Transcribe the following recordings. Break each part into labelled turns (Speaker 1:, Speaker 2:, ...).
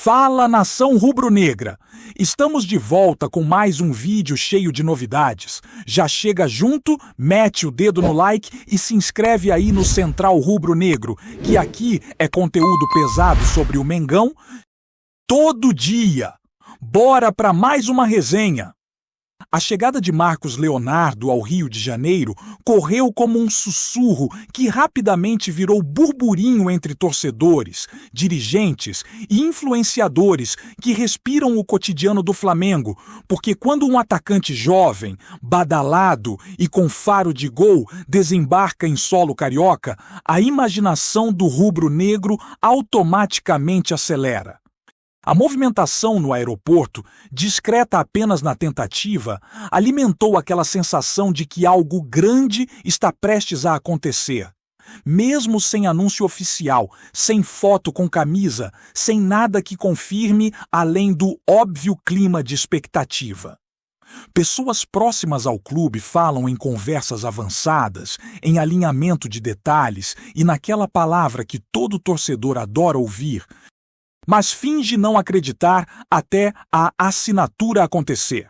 Speaker 1: Fala, nação rubro-negra! Estamos de volta com mais um vídeo cheio de novidades. Já chega junto, mete o dedo no like e se inscreve aí no Central Rubro-Negro, que aqui é conteúdo pesado sobre o Mengão todo dia. Bora para mais uma resenha! A chegada de Marcos Leonardo ao Rio de Janeiro correu como um sussurro que rapidamente virou burburinho entre torcedores, dirigentes e influenciadores que respiram o cotidiano do Flamengo, porque quando um atacante jovem, badalado e com faro de gol desembarca em solo carioca, a imaginação do rubro-negro automaticamente acelera. A movimentação no aeroporto, discreta apenas na tentativa, alimentou aquela sensação de que algo grande está prestes a acontecer. Mesmo sem anúncio oficial, sem foto com camisa, sem nada que confirme além do óbvio clima de expectativa. Pessoas próximas ao clube falam em conversas avançadas, em alinhamento de detalhes e naquela palavra que todo torcedor adora ouvir, mas finge não acreditar até a assinatura acontecer.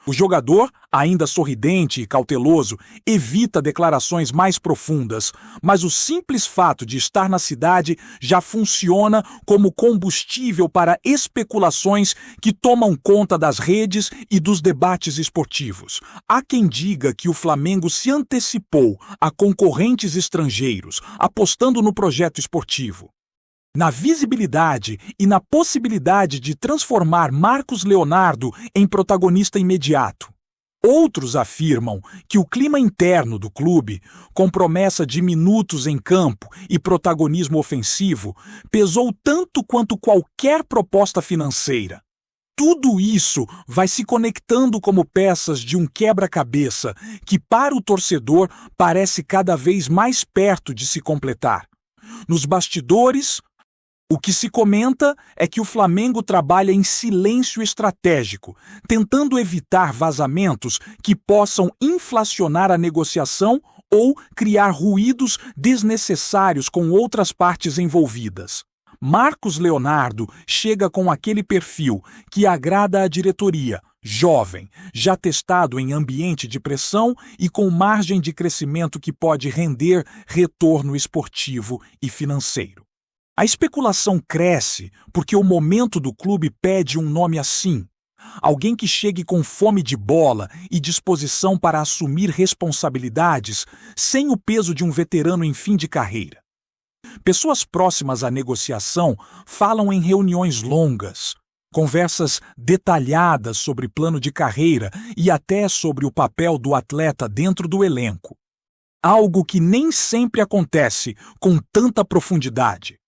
Speaker 1: O jogador, ainda sorridente e cauteloso, evita declarações mais profundas, mas o simples fato de estar na cidade já funciona como combustível para especulações que tomam conta das redes e dos debates esportivos. Há quem diga que o Flamengo se antecipou a concorrentes estrangeiros, apostando no projeto esportivo, na visibilidade e na possibilidade de transformar Marcos Leonardo em protagonista imediato. Outros afirmam que o clima interno do clube, com promessa de minutos em campo e protagonismo ofensivo, pesou tanto quanto qualquer proposta financeira. Tudo isso vai se conectando como peças de um quebra-cabeça que, para o torcedor, parece cada vez mais perto de se completar. Nos bastidores, o que se comenta é que o Flamengo trabalha em silêncio estratégico, tentando evitar vazamentos que possam inflacionar a negociação ou criar ruídos desnecessários com outras partes envolvidas. Marcos Leonardo chega com aquele perfil que agrada à diretoria, jovem, já testado em ambiente de pressão e com margem de crescimento que pode render retorno esportivo e financeiro. A especulação cresce porque o momento do clube pede um nome assim. Alguém que chegue com fome de bola e disposição para assumir responsabilidades sem o peso de um veterano em fim de carreira. Pessoas próximas à negociação falam em reuniões longas, conversas detalhadas sobre plano de carreira e até sobre o papel do atleta dentro do elenco. Algo que nem sempre acontece com tanta profundidade.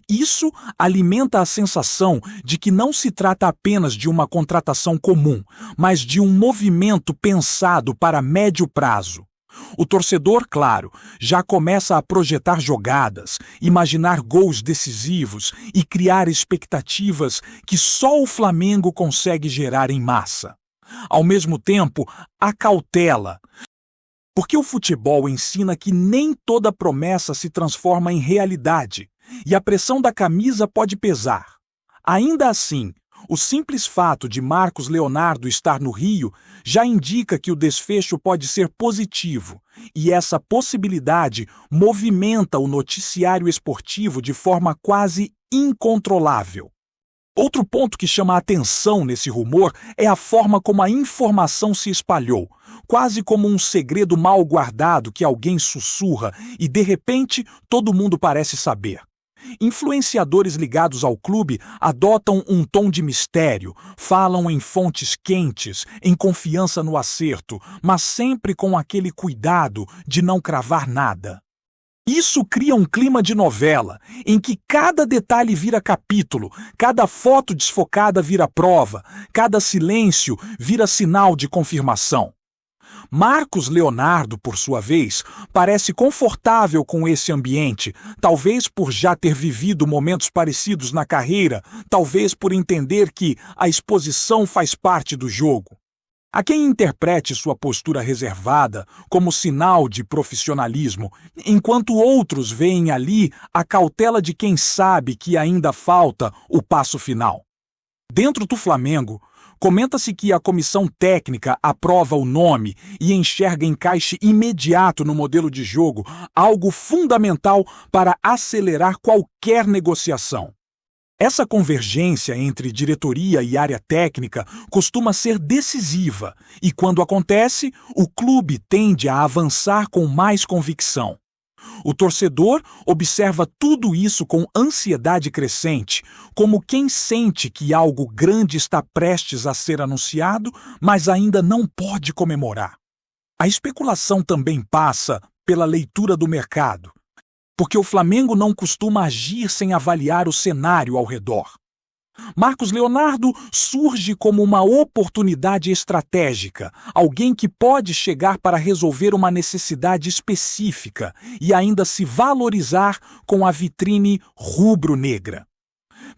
Speaker 1: Isso alimenta a sensação de que não se trata apenas de uma contratação comum, mas de um movimento pensado para médio prazo. O torcedor, claro, já começa a projetar jogadas, imaginar gols decisivos e criar expectativas que só o Flamengo consegue gerar em massa. Ao mesmo tempo, há cautela, porque o futebol ensina que nem toda promessa se transforma em realidade. E a pressão da camisa pode pesar. Ainda assim, o simples fato de Marcos Leonardo estar no Rio já indica que o desfecho pode ser positivo, e essa possibilidade movimenta o noticiário esportivo de forma quase incontrolável. Outro ponto que chama a atenção nesse rumor é a forma como a informação se espalhou, quase como um segredo mal guardado que alguém sussurra e, de repente, todo mundo parece saber. Influenciadores ligados ao clube adotam um tom de mistério, falam em fontes quentes, em confiança no acerto, mas sempre com aquele cuidado de não cravar nada. Isso cria um clima de novela, em que cada detalhe vira capítulo, cada foto desfocada vira prova, cada silêncio vira sinal de confirmação. Marcos Leonardo, por sua vez, parece confortável com esse ambiente, talvez por já ter vivido momentos parecidos na carreira, talvez por entender que a exposição faz parte do jogo. Há quem interprete sua postura reservada como sinal de profissionalismo, enquanto outros veem ali a cautela de quem sabe que ainda falta o passo final. Dentro do Flamengo, comenta-se que a comissão técnica aprova o nome e enxerga encaixe imediato no modelo de jogo, algo fundamental para acelerar qualquer negociação. Essa convergência entre diretoria e área técnica costuma ser decisiva e, quando acontece, o clube tende a avançar com mais convicção. O torcedor observa tudo isso com ansiedade crescente, como quem sente que algo grande está prestes a ser anunciado, mas ainda não pode comemorar. A especulação também passa pela leitura do mercado, porque o Flamengo não costuma agir sem avaliar o cenário ao redor. Marcos Leonardo surge como uma oportunidade estratégica, alguém que pode chegar para resolver uma necessidade específica e ainda se valorizar com a vitrine rubro-negra.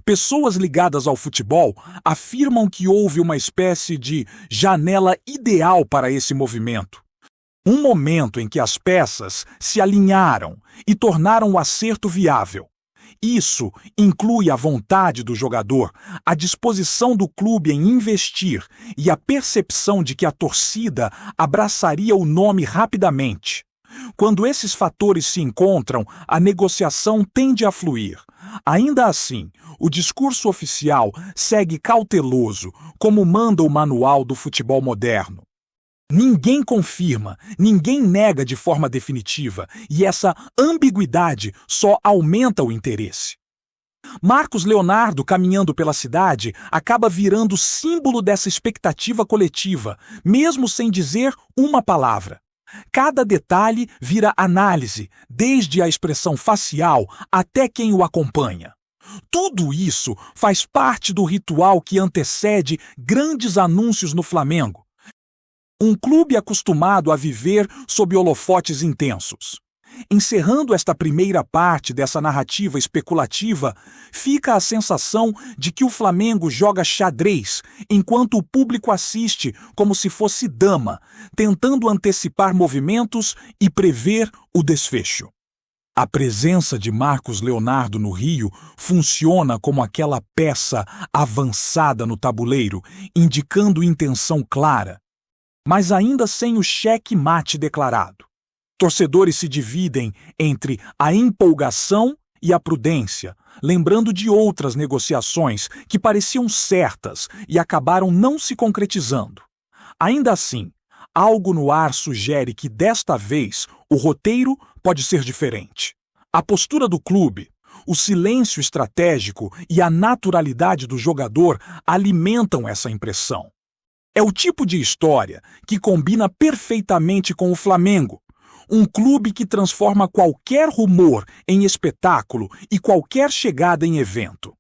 Speaker 1: Pessoas ligadas ao futebol afirmam que houve uma espécie de janela ideal para esse movimento. Um momento em que as peças se alinharam e tornaram o acerto viável. Isso inclui a vontade do jogador, a disposição do clube em investir e a percepção de que a torcida abraçaria o nome rapidamente. Quando esses fatores se encontram, a negociação tende a fluir. Ainda assim, o discurso oficial segue cauteloso, como manda o manual do futebol moderno. Ninguém confirma, ninguém nega de forma definitiva, e essa ambiguidade só aumenta o interesse. Marcos Leonardo, caminhando pela cidade, acaba virando símbolo dessa expectativa coletiva, mesmo sem dizer uma palavra. Cada detalhe vira análise, desde a expressão facial até quem o acompanha. Tudo isso faz parte do ritual que antecede grandes anúncios no Flamengo. Um clube acostumado a viver sob holofotes intensos. Encerrando esta primeira parte dessa narrativa especulativa, fica a sensação de que o Flamengo joga xadrez, enquanto o público assiste como se fosse dama, tentando antecipar movimentos e prever o desfecho. A presença de Marcos Leonardo no Rio funciona como aquela peça avançada no tabuleiro, indicando intenção clara, mas ainda sem o cheque-mate declarado. Torcedores se dividem entre a empolgação e a prudência, lembrando de outras negociações que pareciam certas e acabaram não se concretizando. Ainda assim, algo no ar sugere que desta vez o roteiro pode ser diferente. A postura do clube, o silêncio estratégico e a naturalidade do jogador alimentam essa impressão. É o tipo de história que combina perfeitamente com o Flamengo, um clube que transforma qualquer rumor em espetáculo e qualquer chegada em evento.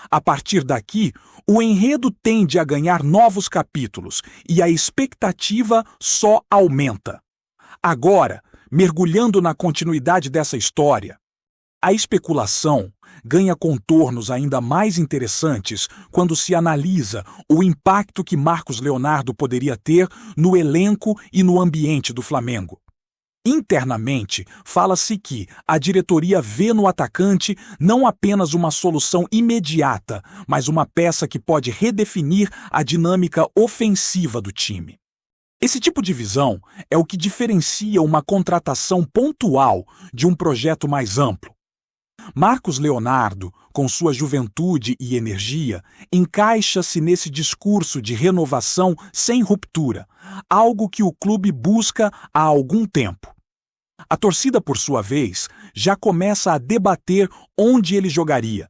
Speaker 1: A partir daqui, o enredo tende a ganhar novos capítulos e a expectativa só aumenta. Agora, mergulhando na continuidade dessa história, a especulação ganha contornos ainda mais interessantes quando se analisa o impacto que Marcos Leonardo poderia ter no elenco e no ambiente do Flamengo. Internamente, fala-se que a diretoria vê no atacante não apenas uma solução imediata, mas uma peça que pode redefinir a dinâmica ofensiva do time. Esse tipo de visão é o que diferencia uma contratação pontual de um projeto mais amplo. Marcos Leonardo, com sua juventude e energia, encaixa-se nesse discurso de renovação sem ruptura, algo que o clube busca há algum tempo. A torcida, por sua vez, já começa a debater onde ele jogaria,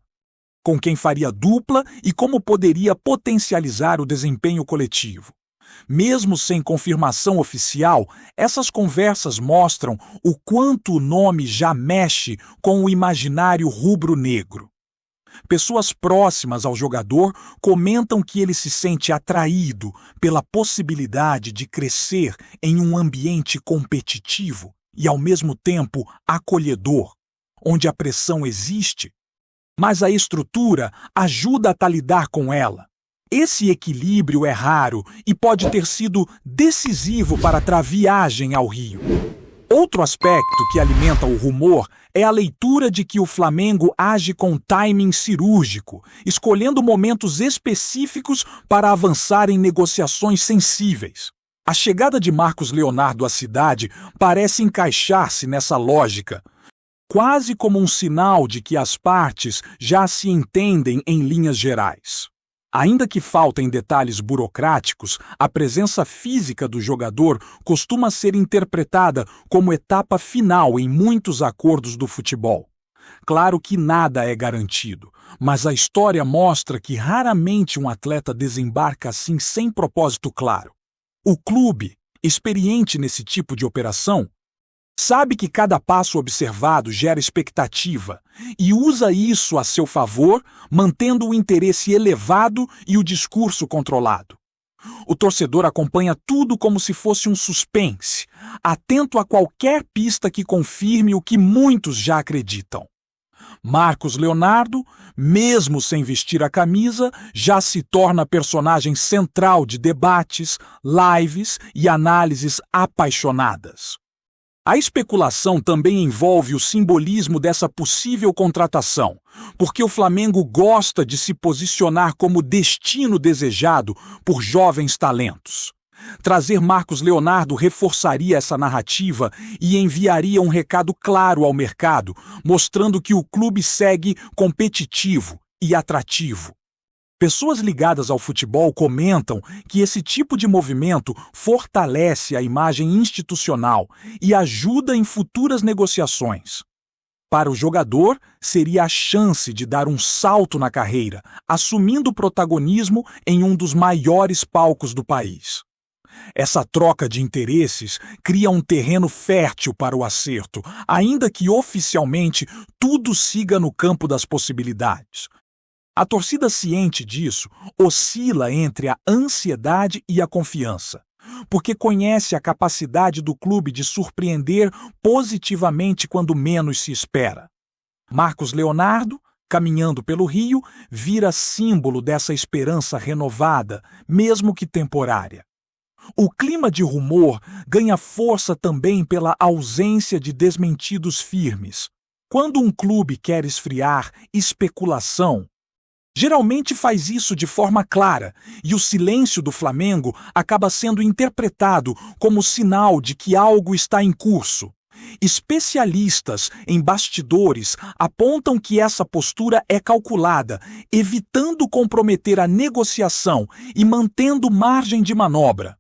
Speaker 1: com quem faria dupla e como poderia potencializar o desempenho coletivo. Mesmo sem confirmação oficial, essas conversas mostram o quanto o nome já mexe com o imaginário rubro-negro. Pessoas próximas ao jogador comentam que ele se sente atraído pela possibilidade de crescer em um ambiente competitivo e, ao mesmo tempo, acolhedor, onde a pressão existe, mas a estrutura ajuda a lidar com ela. Esse equilíbrio é raro e pode ter sido decisivo para a viagem ao Rio. Outro aspecto que alimenta o rumor é a leitura de que o Flamengo age com timing cirúrgico, escolhendo momentos específicos para avançar em negociações sensíveis. A chegada de Marcos Leonardo à cidade parece encaixar-se nessa lógica, quase como um sinal de que as partes já se entendem em linhas gerais. Ainda que faltem detalhes burocráticos, a presença física do jogador costuma ser interpretada como etapa final em muitos acordos do futebol. Claro que nada é garantido, mas a história mostra que raramente um atleta desembarca assim sem propósito claro. O clube, experiente nesse tipo de operação, sabe que cada passo observado gera expectativa e usa isso a seu favor, mantendo o interesse elevado e o discurso controlado. O torcedor acompanha tudo como se fosse um suspense, atento a qualquer pista que confirme o que muitos já acreditam. Marcos Leonardo, mesmo sem vestir a camisa, já se torna personagem central de debates, lives e análises apaixonadas. A especulação também envolve o simbolismo dessa possível contratação, porque o Flamengo gosta de se posicionar como destino desejado por jovens talentos. Trazer Marcos Leonardo reforçaria essa narrativa e enviaria um recado claro ao mercado, mostrando que o clube segue competitivo e atrativo. Pessoas ligadas ao futebol comentam que esse tipo de movimento fortalece a imagem institucional e ajuda em futuras negociações. Para o jogador, seria a chance de dar um salto na carreira, assumindo protagonismo em um dos maiores palcos do país. Essa troca de interesses cria um terreno fértil para o acerto, ainda que oficialmente tudo siga no campo das possibilidades. A torcida, ciente disso, oscila entre a ansiedade e a confiança, porque conhece a capacidade do clube de surpreender positivamente quando menos se espera. Marcos Leonardo, caminhando pelo Rio, vira símbolo dessa esperança renovada, mesmo que temporária. O clima de rumor ganha força também pela ausência de desmentidos firmes. Quando um clube quer esfriar especulação, geralmente faz isso de forma clara, e o silêncio do Flamengo acaba sendo interpretado como sinal de que algo está em curso. Especialistas em bastidores apontam que essa postura é calculada, evitando comprometer a negociação e mantendo margem de manobra.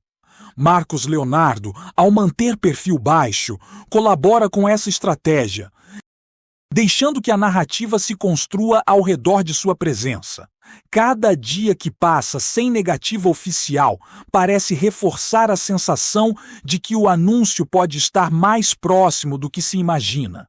Speaker 1: Marcos Leonardo, ao manter perfil baixo, colabora com essa estratégia, deixando que a narrativa se construa ao redor de sua presença. Cada dia que passa sem negativa oficial parece reforçar a sensação de que o anúncio pode estar mais próximo do que se imagina.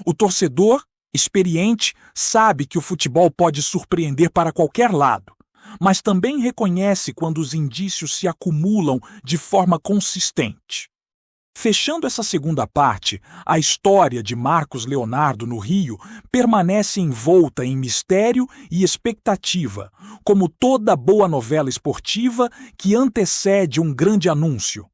Speaker 1: O torcedor, experiente, sabe que o futebol pode surpreender para qualquer lado, mas também reconhece quando os indícios se acumulam de forma consistente. Fechando essa segunda parte, a história de Marcos Leonardo no Rio permanece envolta em mistério e expectativa, como toda boa novela esportiva que antecede um grande anúncio.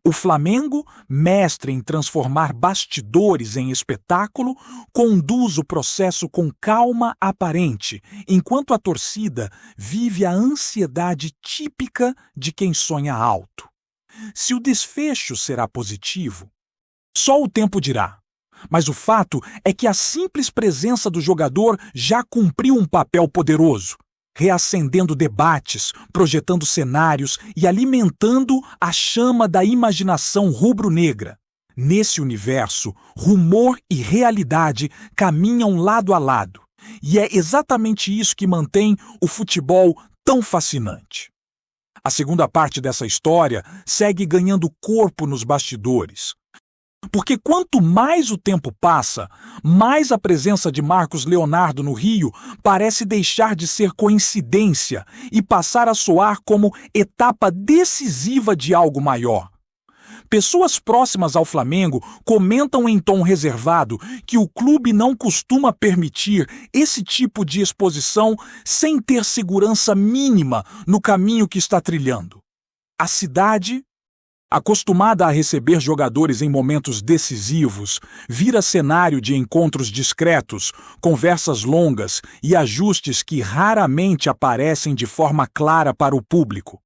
Speaker 1: O Flamengo, mestre em transformar bastidores em espetáculo, conduz o processo com calma aparente, enquanto a torcida vive a ansiedade típica de quem sonha alto. Se o desfecho será positivo, só o tempo dirá. Mas o fato é que a simples presença do jogador já cumpriu um papel poderoso, reacendendo debates, projetando cenários e alimentando a chama da imaginação rubro-negra. Nesse universo, rumor e realidade caminham lado a lado, e é exatamente isso que mantém o futebol tão fascinante. A segunda parte dessa história segue ganhando corpo nos bastidores. Porque quanto mais o tempo passa, mais a presença de Marcos Leonardo no Rio parece deixar de ser coincidência e passar a soar como etapa decisiva de algo maior. Pessoas próximas ao Flamengo comentam em tom reservado que o clube não costuma permitir esse tipo de exposição sem ter segurança mínima no caminho que está trilhando. A cidade, acostumada a receber jogadores em momentos decisivos, vira cenário de encontros discretos, conversas longas e ajustes que raramente aparecem de forma clara para o público.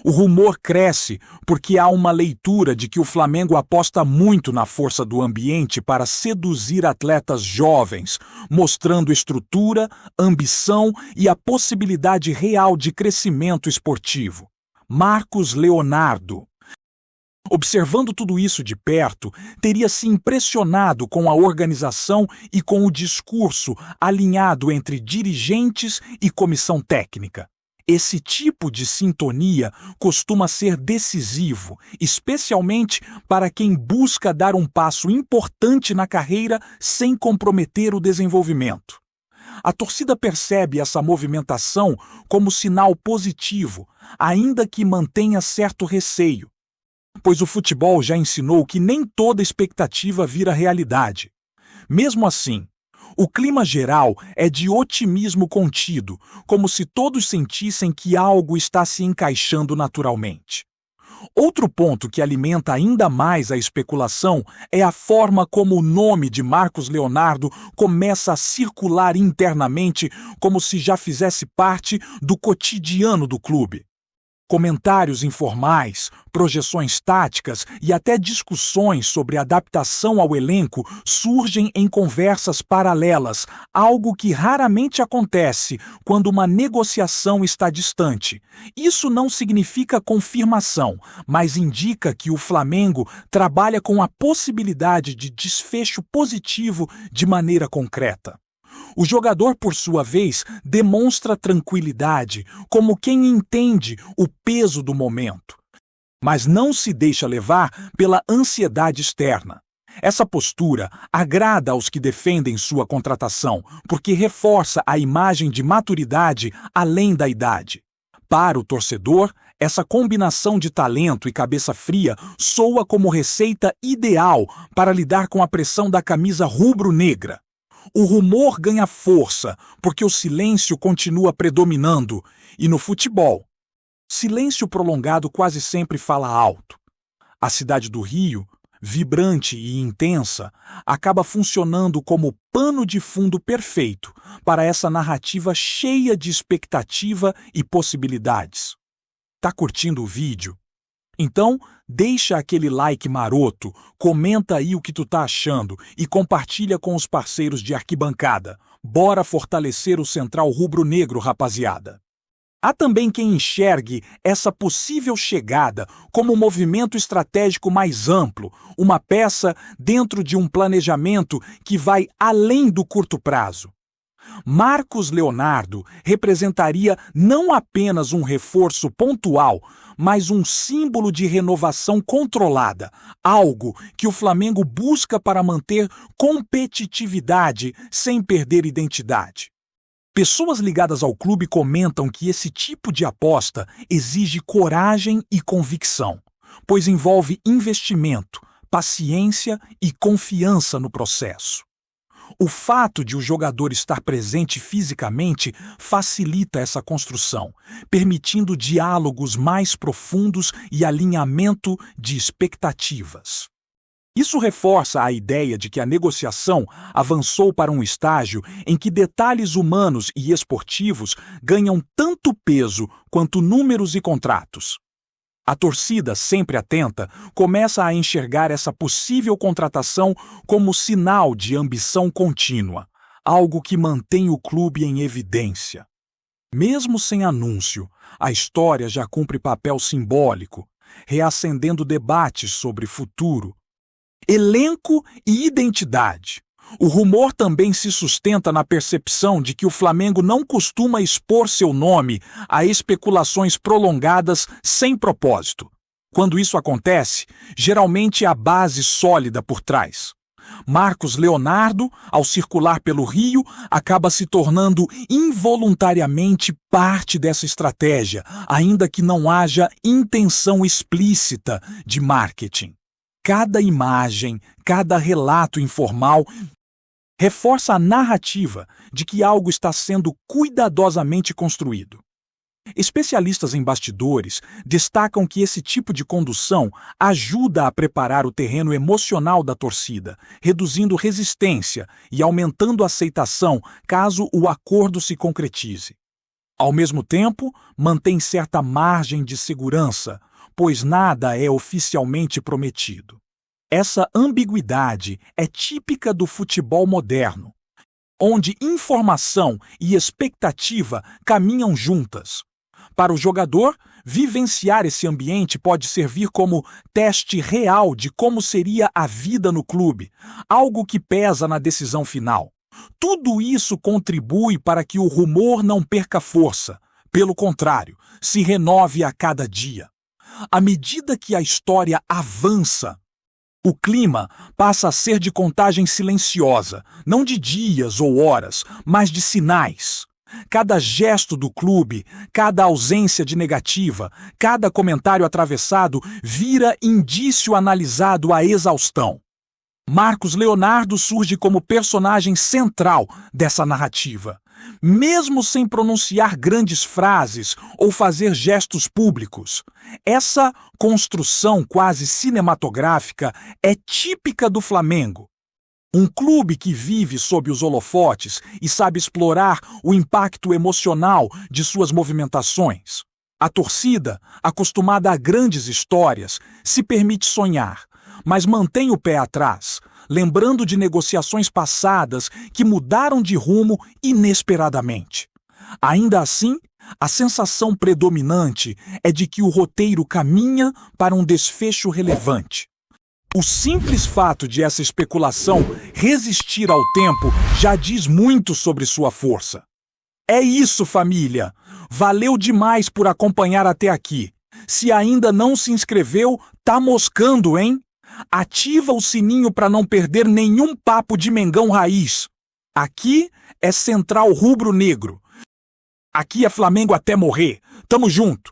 Speaker 1: O rumor cresce porque há uma leitura de que o Flamengo aposta muito na força do ambiente para seduzir atletas jovens, mostrando estrutura, ambição e a possibilidade real de crescimento esportivo. Marcos Leonardo, observando tudo isso de perto, teria se impressionado com a organização e com o discurso alinhado entre dirigentes e comissão técnica. Esse tipo de sintonia costuma ser decisivo, especialmente para quem busca dar um passo importante na carreira sem comprometer o desenvolvimento. A torcida percebe essa movimentação como sinal positivo, ainda que mantenha certo receio, pois o futebol já ensinou que nem toda expectativa vira realidade. Mesmo assim, o clima geral é de otimismo contido, como se todos sentissem que algo está se encaixando naturalmente. Outro ponto que alimenta ainda mais a especulação é a forma como o nome de Marcos Leonardo começa a circular internamente como se já fizesse parte do cotidiano do clube. Comentários informais, projeções táticas e até discussões sobre adaptação ao elenco surgem em conversas paralelas, algo que raramente acontece quando uma negociação está distante. Isso não significa confirmação, mas indica que o Flamengo trabalha com a possibilidade de desfecho positivo de maneira concreta. O jogador, por sua vez, demonstra tranquilidade, como quem entende o peso do momento, mas não se deixa levar pela ansiedade externa. Essa postura agrada aos que defendem sua contratação, porque reforça a imagem de maturidade além da idade. Para o torcedor, essa combinação de talento e cabeça fria soa como receita ideal para lidar com a pressão da camisa rubro-negra. O rumor ganha força porque o silêncio continua predominando e no futebol, silêncio prolongado quase sempre fala alto. A cidade do Rio, vibrante e intensa, acaba funcionando como pano de fundo perfeito para essa narrativa cheia de expectativa e possibilidades. Tá curtindo o vídeo? Então, deixa aquele like maroto, comenta aí o que tu tá achando e compartilha com os parceiros de arquibancada. Bora fortalecer o Central Rubro-Negro, rapaziada. Há também quem enxergue essa possível chegada como um movimento estratégico mais amplo, uma peça dentro de um planejamento que vai além do curto prazo. Marcos Leonardo representaria não apenas um reforço pontual, mas um símbolo de renovação controlada, algo que o Flamengo busca para manter competitividade sem perder identidade. Pessoas ligadas ao clube comentam que esse tipo de aposta exige coragem e convicção, pois envolve investimento, paciência e confiança no processo. O fato de o jogador estar presente fisicamente facilita essa construção, permitindo diálogos mais profundos e alinhamento de expectativas. Isso reforça a ideia de que a negociação avançou para um estágio em que detalhes humanos e esportivos ganham tanto peso quanto números e contratos. A torcida, sempre atenta, começa a enxergar essa possível contratação como sinal de ambição contínua, algo que mantém o clube em evidência. Mesmo sem anúncio, a história já cumpre papel simbólico, reacendendo debates sobre futuro, elenco e identidade. O rumor também se sustenta na percepção de que o Flamengo não costuma expor seu nome a especulações prolongadas sem propósito. Quando isso acontece, geralmente há base sólida por trás. Marcos Leonardo, ao circular pelo Rio, acaba se tornando involuntariamente parte dessa estratégia, ainda que não haja intenção explícita de marketing. Cada imagem, cada relato informal reforça a narrativa de que algo está sendo cuidadosamente construído. Especialistas em bastidores destacam que esse tipo de condução ajuda a preparar o terreno emocional da torcida, reduzindo resistência e aumentando a aceitação caso o acordo se concretize. Ao mesmo tempo, mantém certa margem de segurança, pois nada é oficialmente prometido. Essa ambiguidade é típica do futebol moderno, onde informação e expectativa caminham juntas. Para o jogador, vivenciar esse ambiente pode servir como teste real de como seria a vida no clube, algo que pesa na decisão final. Tudo isso contribui para que o rumor não perca força. Pelo contrário, se renove a cada dia. À medida que a história avança, o clima passa a ser de contagem silenciosa, não de dias ou horas, mas de sinais. Cada gesto do clube, cada ausência de negativa, cada comentário atravessado vira indício analisado à exaustão. Marcos Leonardo surge como personagem central dessa narrativa. Mesmo sem pronunciar grandes frases ou fazer gestos públicos, essa construção quase cinematográfica é típica do Flamengo. Um clube que vive sob os holofotes e sabe explorar o impacto emocional de suas movimentações. A torcida, acostumada a grandes histórias, se permite sonhar, mas mantém o pé atrás, lembrando de negociações passadas que mudaram de rumo inesperadamente. Ainda assim, a sensação predominante é de que o roteiro caminha para um desfecho relevante. O simples fato de essa especulação resistir ao tempo já diz muito sobre sua força. É isso, família! Valeu demais por acompanhar até aqui. Se ainda não se inscreveu, tá moscando, hein? Ativa o sininho para não perder nenhum papo de Mengão Raiz. Aqui é Central Rubro Negro. Aqui é Flamengo até morrer. Tamo junto!